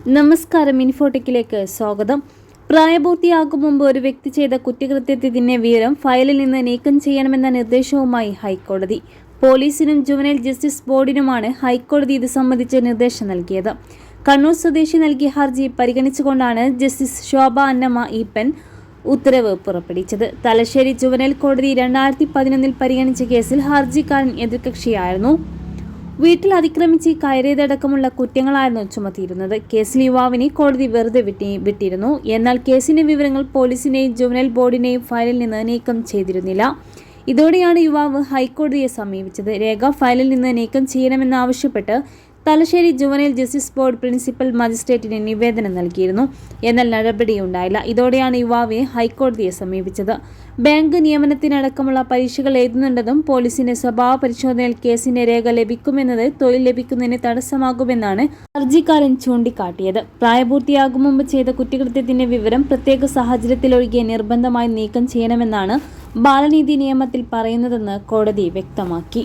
നമസ്കാരം, ഇൻഫോടെക്കിലേക്ക് സ്വാഗതം. പ്രായപൂർത്തിയാകും മുമ്പ് ഒരു വ്യക്തി ചെയ്ത കുറ്റകൃത്യത്തിന്റെ വിവരം ഫയലിൽ നിന്ന് നീക്കം ചെയ്യണമെന്ന നിർദ്ദേശവുമായി ഹൈക്കോടതി. പോലീസിനും ജുവനൈൽ ജസ്റ്റിസ് ബോർഡിനുമാണ് ഹൈക്കോടതി ഇത് സംബന്ധിച്ച് നിർദ്ദേശം നൽകിയത്. കണ്ണൂർ സ്വദേശി നൽകിയ ഹർജി പരിഗണിച്ചുകൊണ്ടാണ് ജസ്റ്റിസ് ശോഭ അന്നമ്മ ഈപ്പൻ ഉത്തരവ് പുറപ്പെടുവിച്ചത്. തലശ്ശേരി ജുവനൈൽ കോടതി 2011 പരിഗണിച്ച കേസിൽ ഹർജിക്കാരൻ എതിർകക്ഷിയായിരുന്നു. വീട്ടിൽ അതിക്രമിച്ച് കയറിയതടക്കമുള്ള കുറ്റങ്ങളായിരുന്നു ചുമത്തിയിരുന്നത്. കേസിൽ യുവാവിനെ കോടതി വെറുതെ വിട്ടിരുന്നു. എന്നാൽ കേസിന്റെ വിവരങ്ങൾ പോലീസിനെയും ജുവനൈൽ ബോർഡിനെയും ഫയലിൽ നിന്ന് നീക്കം ചെയ്തിരുന്നില്ല. ഇതോടെയാണ് യുവാവ് ഹൈക്കോടതിയെ സമീപിച്ചത്. രേഖ ഫയലിൽ നിന്ന് നീക്കം ചെയ്യണമെന്നാവശ്യപ്പെട്ട് Thalassery juvenile justice board principal മജിസ്ട്രേറ്റിന് നിവേദനം നൽകിയിരുന്നു. എന്നാൽ നടപടിയുണ്ടായില്ല. ഇതോടെയാണ് യുവാവിനെ ഹൈക്കോടതിയെ സമീപിച്ചത്. ബാങ്ക് നിയമനത്തിനടക്കമുള്ള പരീക്ഷകൾ എഴുതുന്നുണ്ടെന്നും പോലീസിന്റെ സ്വഭാവ പരിശോധനയിൽ കേസിന്റെ രേഖ ലഭിക്കുമെന്നത് തൊഴിൽ ലഭിക്കുന്നതിന് തടസ്സമാകുമെന്നാണ് ഹർജിക്കാരൻ ചൂണ്ടിക്കാട്ടിയത്. പ്രായപൂർത്തിയാകും മുമ്പ് ചെയ്ത കുറ്റകൃത്യത്തിന്റെ വിവരം പ്രത്യേക സാഹചര്യത്തിലൊഴികെ നിർബന്ധമായി നീക്കം ചെയ്യണമെന്നാണ് ബാലനീതി നിയമത്തിൽ പറയുന്നതെന്ന് കോടതി വ്യക്തമാക്കി.